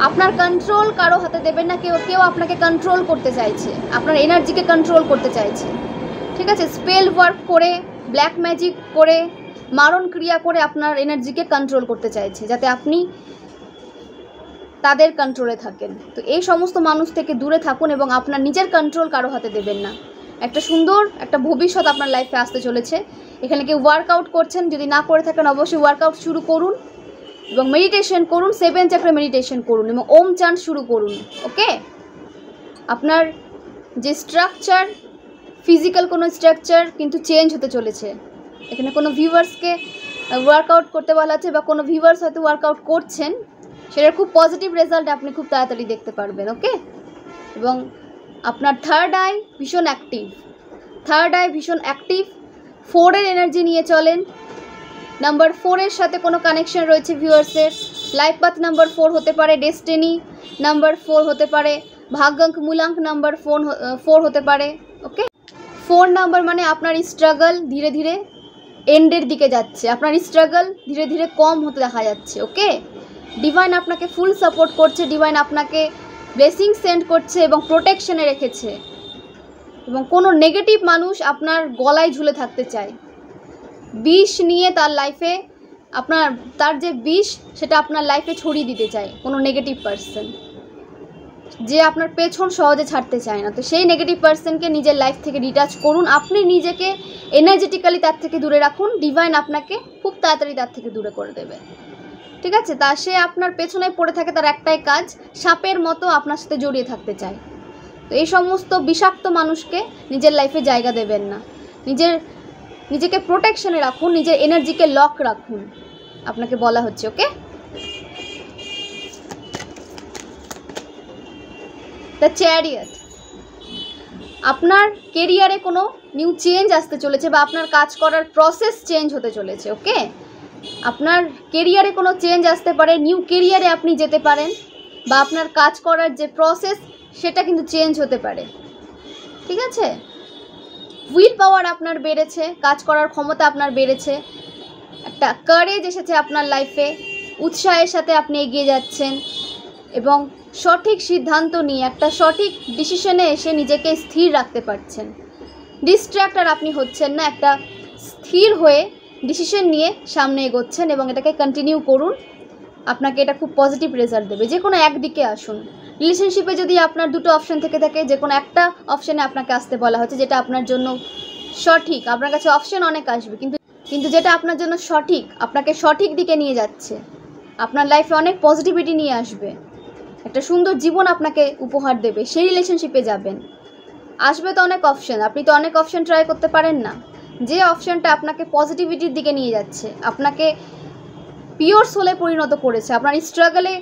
Speaker 1: আপনার কন্ট্রোল কারো হাতে দেবেন না, কেউ আপনাকে কন্ট্রোল করতে চাইছে, আপনার এনার্জিকে কন্ট্রোল করতে চাইছে। ঠিক আছে, স্পেল ওয়ার্ক করে, ব্ল্যাক ম্যাজিক করে, মারণ ক্রিয়া করে আপনার এনার্জিকে কন্ট্রোল করতে চাইছে, যাতে আপনি তাদের কন্ট্রোলে থাকেন। তো এই সমস্ত মানুষ থেকে দূরে থাকুন এবং আপনার নিজের কন্ট্রোল কারো হাতে দেবেন না। একটা সুন্দর একটা ভবিষ্যৎ আপনার লাইফে আসতে চলেছে। এখানে কেউ ওয়ার্কআউট করছেন, যদি না করে থাকেন অবশ্যই ওয়ার্কআউট শুরু করুন, এবং মেডিটেশন করুন, 7 চক্রে মেডিটেশন করুন, এবং ওম চান্ট শুরু করুন। ওকে, আপনার যে স্ট্রাকচার, ফিজিক্যাল কোনো স্ট্রাকচার কিন্তু চেঞ্জ হতে চলেছে। এখানে কোনো ভিউয়ার্সকে ওয়ার্কআউট করতে বলা আছে, বা কোনো ভিউয়ার্স হয়তো ওয়ার্কআউট করছেন, সেটার খুব পজিটিভ রেজাল্ট আপনি খুব তাড়াতাড়ি দেখতে পারবেন। ওকে, এবং আপনার থার্ড আই ভীষণ অ্যাক্টিভ, 4-এর এনার্জি নিয়ে চলেন। নাম্বার 4-এর সাথে কোনো কানেকশন রয়েছে ভিউয়ার্সের। লাইফ পাথ নাম্বার 4 হতে পারে ডেস্টিনি, নাম্বার 4 হতে পারে ভাগ্যাঙ্ক মূলাঙ্ক, নাম্বার 4 হতে পারে। ওকে, 4 নাম্বার মানে আপনার স্ট্রাগল ধীরে ধীরে এন্ডের দিকে যাচ্ছে, আপনার স্ট্রাগল ধীরে ধীরে কম হতে দেখা যাচ্ছে। ওকে, ডিভাইন আপনাকে ফুল সাপোর্ট করছে, ডিভাইন আপনাকে ব্লেসিং সেন্ড করছে এবং প্রোটেকশনে রেখেছে, এবং কোনো নেগেটিভ মানুষ আপনার গলায় ঝুলে থাকতে চায়। বিষ নিয়ে তার লাইফে তার যে বিষ সেটা আপনার লাইফে ছড়িয়ে দিতে চায় কোনো নেগেটিভ পার্সন, যে আপনার পেছন সহজে ছাড়তে চায় না। তো সেই নেগেটিভ পার্সনকে নিজের লাইফ থেকে ডিটাচ করুন, আপনি নিজেকে এনার্জেটিক্যালি তার থেকে দূরে রাখুন, ডিভাইন আপনাকে খুব তাড়াতাড়ি তার থেকে দূরে করে দেবে। ঠিক আছে, তা সে আপনার পেছনে পড়ে থাকে, তার একটাই কাজ, সাপের মতো আপনার সাথে জড়িয়ে থাকতে চায়। তো এই সমস্ত বিষাক্ত মানুষকে নিজের লাইফে জায়গা দেবেন না, নিজেকে প্রোটেকশনে রাখুন, নিজের এনার্জিকে লক রাখুন, আপনাকে বলা হচ্ছে। ওকে, দ্য চ্যারিয়ট, আপনার কেরিয়ারে কোনো নিউ চেঞ্জ আসতে চলেছে বা আপনার কাজ করার প্রসেস চেঞ্জ হতে চলেছে। ওকে, আপনার কেরিয়ারে কোনো চেঞ্জ আসতে পারে, নিউ কেরিয়ারে আপনি যেতে পারেন, বা আপনার কাজ করার যে প্রসেস সেটা কিন্তু চেঞ্জ হতে পারে। ঠিক আছে, উইল পাওয়ার আপনার বেড়েছে, কাজ করার ক্ষমতা আপনার বেড়েছে, একটা কারেজ এসেছে আপনার লাইফে, উৎসাহের সাথে আপনি এগিয়ে যাচ্ছেন এবং সঠিক সিদ্ধান্ত নিয়ে একটা সঠিক ডিসিশনে এসে নিজেকে স্থির রাখতে পারছেন। ডিস্ট্র্যাক্ট আপনি হচ্ছেন না, একটা স্থির হয়ে ডিসিশন নিয়ে সামনে এগোচ্ছেন এবং এটাকে কন্টিনিউ করুন, আপনাকে এটা খুব পজিটিভ রেজাল্ট দেবে। যে কোনো একদিকে আসুন। রিলেশনশিপে যদি আপনার দুটো অপশন থেকে থাকে, যে কোনো একটা অপশানে আপনাকে আসতে বলা হচ্ছে, যেটা আপনার জন্য সঠিক। আপনার কাছে অপশন অনেক আসবে, কিন্তু যেটা আপনার জন্য সঠিক, আপনাকে সঠিক দিকে নিয়ে যাচ্ছে, আপনার লাইফে অনেক পজিটিভিটি নিয়ে আসবে, একটা সুন্দর জীবন আপনাকে উপহার দেবে, সেই রিলেশনশিপে যাবেন। আসবে তো অনেক অপশন, আপনি তো অনেক অপশন ট্রাই করতে পারেন না। যে অপশনটা আপনাকে পজিটিভিটির দিকে নিয়ে যাচ্ছে, আপনাকে পিওর সোলে পরিণত করেছে, আপনার স্ট্রাগলে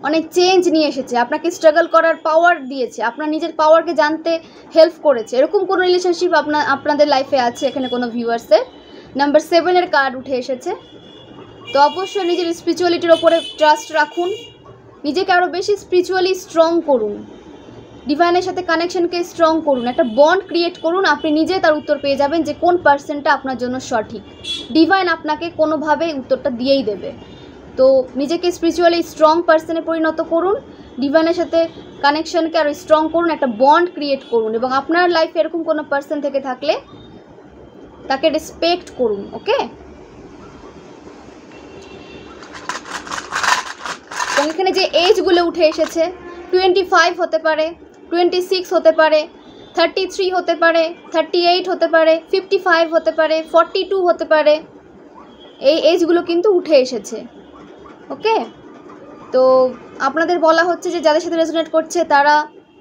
Speaker 1: অনেক চেঞ্জ নিয়ে এসেছে, আপনাকে স্ট্রাগল করার পাওয়ার দিয়েছে, আপনার নিজের পাওয়ারকে জানতে হেল্প করেছে, এরকম কোনো রিলেশনশিপ আপনাদের লাইফে আছে এখানে কোনো ভিউয়ার্সের। নাম্বার 7-এর কার্ড উঠে এসেছে। তো অবশ্যই নিজের স্পিরিচুয়ালিটির ওপরে ট্রাস্ট রাখুন, নিজেকে আরও বেশি স্পিরিচুয়ালি স্ট্রং করুন, ডিভাইনের সাথে কানেকশনকে স্ট্রং করুন, একটা বন্ড ক্রিয়েট করুন, আপনি নিজে তার উত্তর পেয়ে যাবেন যে কোন পার্সনটা আপনার জন্য সঠিক। ডিভাইন আপনাকে কোনোভাবে উত্তরটা দিয়েই দেবে। তো নিজেকে স্পিরিচুয়ালি স্ট্রং পার্সনে পরিণত করুন, ডিভাইনের সাথে কানেকশনকে আরও স্ট্রং করুন, একটা বন্ড ক্রিয়েট করুন, এবং আপনার লাইফে এরকম কোনো পার্সন থেকে থাকলে তাকে রেসপেক্ট করুন। ওকে, এবং এখানে যে এজগুলো উঠে এসেছে, 25 হতে পারে, 26 হতে পারে, 33 হতে পারে, 38 হতে পারে, 55 হতে পারে, 42 হতে পারে, এই এজগুলো কিন্তু উঠে এসেছে। ওকে, তো আপনাদের বলা হচ্ছে যে যাদের সাথে রেজোনেট করছে তারা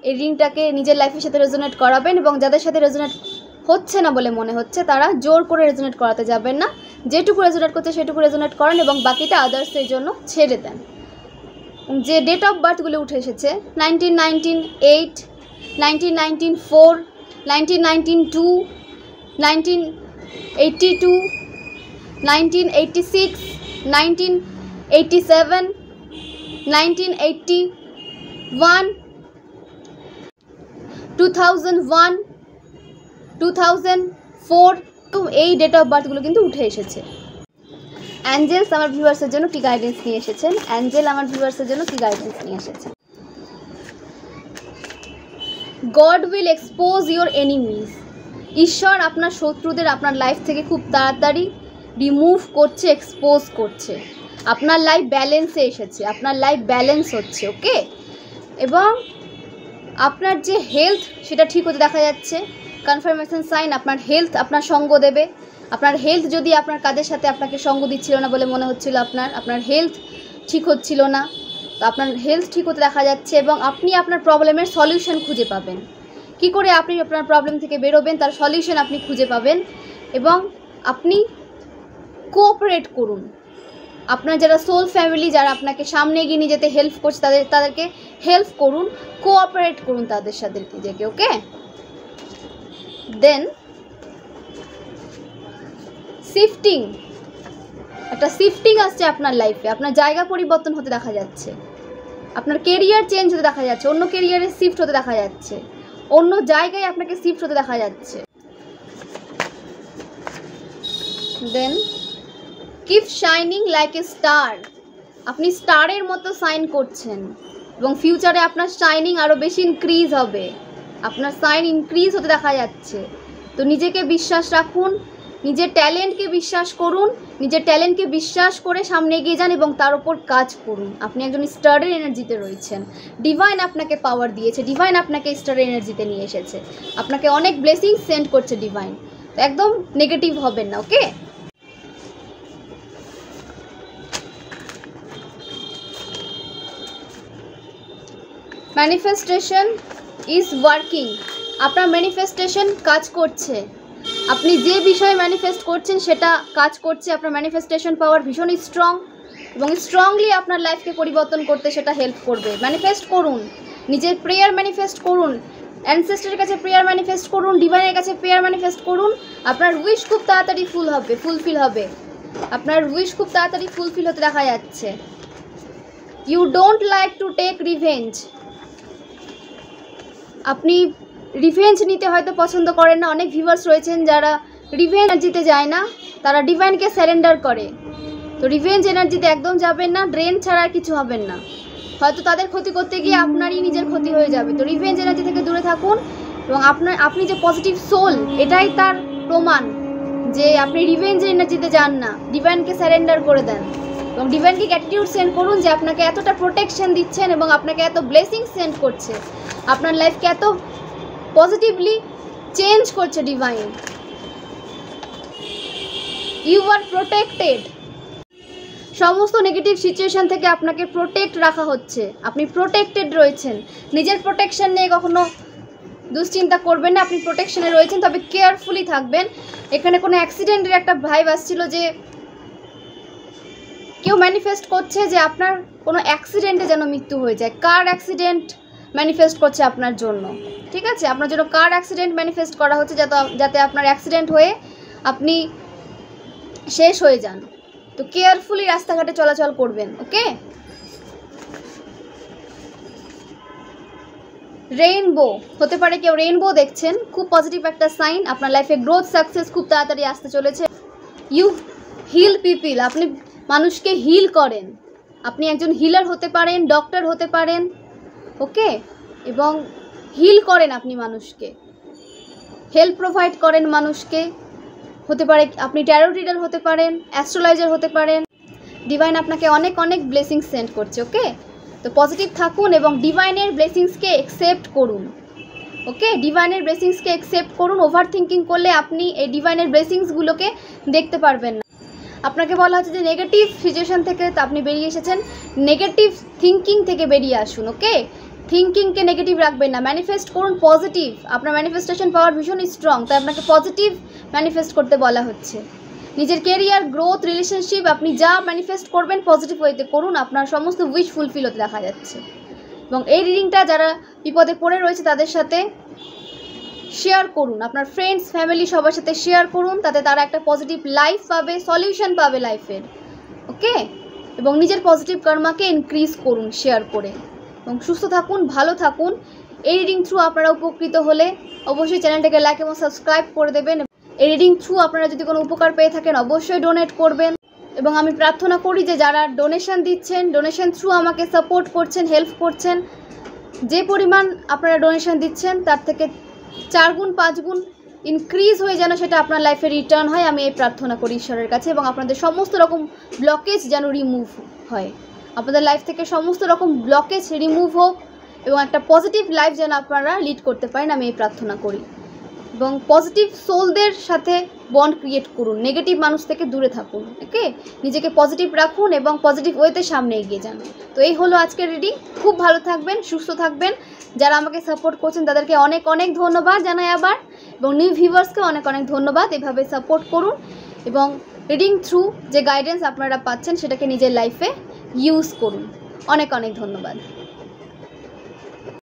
Speaker 1: এই রিংটাকে নিজের লাইফের সাথে রেজোনেট করাবেন, এবং যাদের সাথে রেজোনেট হচ্ছে না বলে মনে হচ্ছে তারা জোর করে রেজোনেট করাতে যাবেন না, যেটুকু রেজোনেট করছে সেটুকু রেজোনেট করেন এবং বাকিটা আদার্সের জন্য ছেড়ে দেন। যে ডেট অফ বার্থগুলো উঠে এসেছে, 1919, 8, 1919, 4, 1919, 2, 1982, 1986, 1987, 1981, 2001, 2004, তো এই ডেট অফ বার্থগুলো কিন্তু উঠে এসেছে। অ্যাঞ্জেলস আমার ভিউয়ার্সের জন্য কি গাইডেন্স নিয়ে এসেছেন? অ্যাঞ্জেল আমার ভিউয়ার্সের জন্য কি গাইডেন্স নিয়ে এসেছেন? God will expose your enemies. ঈশ্বর আপনার শত্রুদের আপনার লাইফ থেকে খুব তাড়াতাড়ি রিমুভ করছে, এক্সপোজ করছে। আপনার লাইফ ব্যালেন্সে এসেছে, আপনার লাইফ ব্যালেন্স হচ্ছে। ওকে, এবং আপনার যে হেলথ সেটা ঠিক হতে দেখা যাচ্ছে। কনফার্মেশন সাইন, আপনার হেলথ আপনার সঙ্গ দেবে। আপনার হেলথ যদি আপনার কাজের সাথে আপনাকে সঙ্গ দিচ্ছিল না বলে মনে হচ্ছিল, আপনার হেলথ ঠিক হচ্ছিল না, তো আপনার হেলথ ঠিক হতে দেখা যাচ্ছে, এবং আপনি আপনার প্রবলেমের সলিউশন খুঁজে পাবেন। কি করে আপনি আপনার প্রবলেম থেকে বেরোবেন তার সলিউশন আপনি খুঁজে পাবেন, এবং আপনি কোঅপারেট করুন, আপনার যারা সোল ফ্যামিলি, যারা আপনাকে সামনে এগিয়ে নিয়ে যেতে হেল্প করছে, তাদেরকে হেল্প করুন, কোঅপারেট করুন তাদের সাথে নিজেকে। ওকে, দেন শিফটিং, একটা শিফটিং আসছে আপনার লাইফে, আপনার জায়গা পরিবর্তন হতে দেখা যাচ্ছে, আপনার কেরিয়ার চেঞ্জ হতে দেখা যাচ্ছে, অন্য কেরিয়ারে শিফট হতে দেখা যাচ্ছে, অন্য জায়গায় আপনাকে শিফট হতে দেখা যাচ্ছে। Then keep shining like a star, আপনি স্টারের মতো শাইন করছেন এবং ফিউচারে আপনার শাইনিং আরও বেশি ইনক্রিজ হবে, আপনার শাইন ইনক্রিজ হতে দেখা যাচ্ছে। তো নিজেকে বিশ্বাস রাখুন, নিজের ট্যালেন্টকে বিশ্বাস করুন, নিজের ট্যালেন্টকে বিশ্বাস করে সামনে এগিয়ে যান এবং তার উপর কাজ করুন। আপনি একজন স্টারের এনার্জিতে রয়েছেন, ডিভাইন আপনাকে পাওয়ার দিয়েছে, ডিভাইন আপনাকে স্টারের এনার্জিতে নিয়ে এসেছে, আপনাকে অনেক ব্লেসিং সেন্ড করছে ডিভাইন। তো একদম নেগেটিভ হবেন না। ওকে, ম্যানিফেস্টেশন ইজ ওয়ার্কিং, আপনার ম্যানিফেস্টেশন কাজ করছে, আপনি যে বিষয়ে ম্যানিফেস্ট করছেন সেটা কাজ করছে, আপনার ম্যানিফেস্টেশন পাওয়ার ভীষণ স্ট্রং এবং স্ট্রংলি আপনার লাইফকে পরিবর্তন করতে সেটা হেল্প করবে। ম্যানিফেস্ট করুন, নিজের প্রেয়ার ম্যানিফেস্ট করুন, অ্যানসেস্টরের কাছে প্রেয়ার ম্যানিফেস্ট করুন, ডিভাইনের কাছে প্রেয়ার ম্যানিফেস্ট করুন, আপনার উইশ খুব তাড়াতাড়ি ফুলফিল হবে, আপনার উইশ খুব তাড়াতাড়ি ফুলফিল হতে দেখা যাচ্ছে। You don't like to take revenge, আপনি রিভেঞ্জ নিতে হয়তো পছন্দ করেন না, অনেক ভিউয়ার্স রয়েছেন যারা রিভেঞ্জ এনার্জিতে যায় না, তারা ডিভাইনকে স্যারেন্ডার করে। তো রিভেঞ্জ এনার্জিতে একদম যাবেন না, ড্রেন ছাড়া আর কিছু হবেন না, হয়তো তাদের ক্ষতি করতে গিয়ে আপনারই নিজের ক্ষতি হয়ে যাবে। তো রিভেঞ্জ এনার্জি থেকে দূরে থাকুন এবং আপনি যে পজিটিভ সোল, এটাই তার প্রমাণ যে আপনি রিভেঞ্জ এনার্জিতে যান না, ডিভাইনকে স্যারেন্ডার করে দেন এবং ডিভাইনকে গ্র্যাটিটিউড সেন্ড করুন যে আপনাকে এতটা প্রোটেকশন দিচ্ছেন এবং আপনাকে এত ব্লেসিং সেন্ড করছে, আপনার লাইফকে এত পজিটিভলি চেঞ্জ করছে ডিভাইন। ইউ আর প্রোটেক্টেড, সমস্ত নেগেটিভ সিচুয়েশন থেকে আপনাকে প্রোটেক্ট রাখা হচ্ছে, আপনি প্রোটেক্টেড রয়েছেন। নিজের প্রোটেকশন নিয়ে কখনো দুশ্চিন্তা করবেন না, আপনি প্রোটেকশনে রয়েছেন, তবে কেয়ারফুলি থাকবেন। এখানে কোনো অ্যাক্সিডেন্টের একটা ভাইব আসছিল যে কেউ ম্যানিফেস্ট করছে যে আপনার কোনো অ্যাক্সিডেন্টে যেন মৃত্যু হয়ে যায়, কার অ্যাক্সিডেন্ট ম্যানিফেস্ট করছে আপনার জন্য, ঠিক আছে? আপনার জন্য কার অ্যাক্সিডেন্ট ম্যানিফেস্ট করা হচ্ছে যাতে আপনার অ্যাক্সিডেন্ট হয়ে আপনি শেষ হয়ে যান। তো কেয়ারফুলি রাস্তাঘাটে চলাচল করবেন। ওকে, রেইনবো হতে পারে, কেউ রেইনবো দেখছেন, খুব পজিটিভ একটা সাইন, আপনার লাইফে গ্রোথ সাকসেস খুব তাড়াতাড়ি আসতে চলেছে। ইউ হিল পিপিল, আপনি মানুষকে হিল করেন, আপনি একজন হিলার হতে পারেন, ডক্টর হতে পারেন। ওকে, এবং হিল করেন, আপনি মানুষকে হেল্প প্রোভাইড করেন, মানুষকে হতে পারে, আপনি ট্যারো রিডার হতে পারেন, অ্যাস্ট্রোলজার হতে পারেন। ডিভাইন আপনাকে অনেক অনেক ব্লেসিংস সেন্ড করছে। ওকে, তো পজিটিভ থাকুন এবং ডিভাইনের ব্লেসিংসকে অ্যাকসেপ্ট করুন। ওকে, ডিভাইনের ব্লেসিংসকে অ্যাকসেপ্ট করুন। ওভার থিঙ্কিং করলে আপনি এই ডিভাইনের ব্লেসিংসগুলোকে দেখতে পারবেন না। আপনাকে বলা হচ্ছে যে নেগেটিভ সিচুয়েশন থেকে আপনি বেরিয়ে এসেছেন, নেগেটিভ থিঙ্কিং থেকে বেরিয়ে আসুন। ওকে, থিঙ্কিংকে নেগেটিভ রাখবেন না, ম্যানিফেস্ট করুন পজিটিভ। আপনার ম্যানিফেস্টেশন পাওয়ার ভীষণ স্ট্রং, তাই আপনাকে পজিটিভ ম্যানিফেস্ট করতে বলা হচ্ছে। নিজের কেরিয়ার, গ্রোথ, রিলেশনশিপ, আপনি যা ম্যানিফেস্ট করবেন পজিটিভ ওয়েতে করুন, আপনার সমস্ত উইশ ফুলফিল হতে দেখা যাচ্ছে। এবং এই রিডিংটা যারা বিপদে পড়ে রয়েছে তাদের সাথে শেয়ার করুন, আপনার ফ্রেন্ডস, ফ্যামিলি সবার সাথে শেয়ার করুন, তাতে তারা একটা পজিটিভ লাইফ পাবে, সলিউশন পাবে লাইফের। ওকে, এবং নিজের পজিটিভ কর্মাকে ইনক্রিজ করুন শেয়ার করে। এবং সুস্থ থাকুন, ভালো থাকুন। এই রিডিং থ্রু আপনারা উপকৃত হলে অবশ্যই চ্যানেলটাকে লাইক এবং সাবস্ক্রাইব করে দেবেন। এই রিডিং থ্রু আপনারা যদি কোনো উপকার পেয়ে থাকেন অবশ্যই ডোনেট করবেন। এবং আমি প্রার্থনা করি যে যারা ডোনেশন দিচ্ছেন, ডোনেশন থ্রু আমাকে সাপোর্ট করছেন, হেল্প করছেন, যে পরিমাণ আপনারা ডোনেশন দিচ্ছেন তার থেকে 4 গুণ 5 গুণ ইনক্রিজ হয়ে যেন সেটা আপনার লাইফে রিটার্ন হয়, আমি এই প্রার্থনা করি ঈশ্বরের কাছে। এবং আপনাদের সমস্ত রকম ব্লকেজ যেন রিমুভ হয়, আপনাদের লাইফ থেকে সমস্ত রকম ব্লকেজ রিমুভ হোক এবং একটা পজিটিভ লাইফ যেন আপনারা লিড করতে পারেন, আমি এই প্রার্থনা করি। এবং পজিটিভ সোলদের সাথে বন্ড ক্রিয়েট করুন, নেগেটিভ মানুষ থেকে দূরে থাকুন। ওকে, নিজেকে পজিটিভ রাখুন এবং পজিটিভ ওয়েতে সামনে এগিয়ে যান। তো এই হলো আজকের রিডিং। খুব ভালো থাকবেন, সুস্থ থাকবেন। যারা আমাকে সাপোর্ট করছেন তাদেরকে অনেক অনেক ধন্যবাদ জানাই আবার, এবং নিউ ভিউয়ার্সকে অনেক অনেক ধন্যবাদ। এভাবে সাপোর্ট করুন এবং রিডিং থ্রু যে গাইডেন্স আপনারা পাচ্ছেন সেটাকে নিজের লাইফে ইউজ করুন। অনেক অনেক ধন্যবাদ।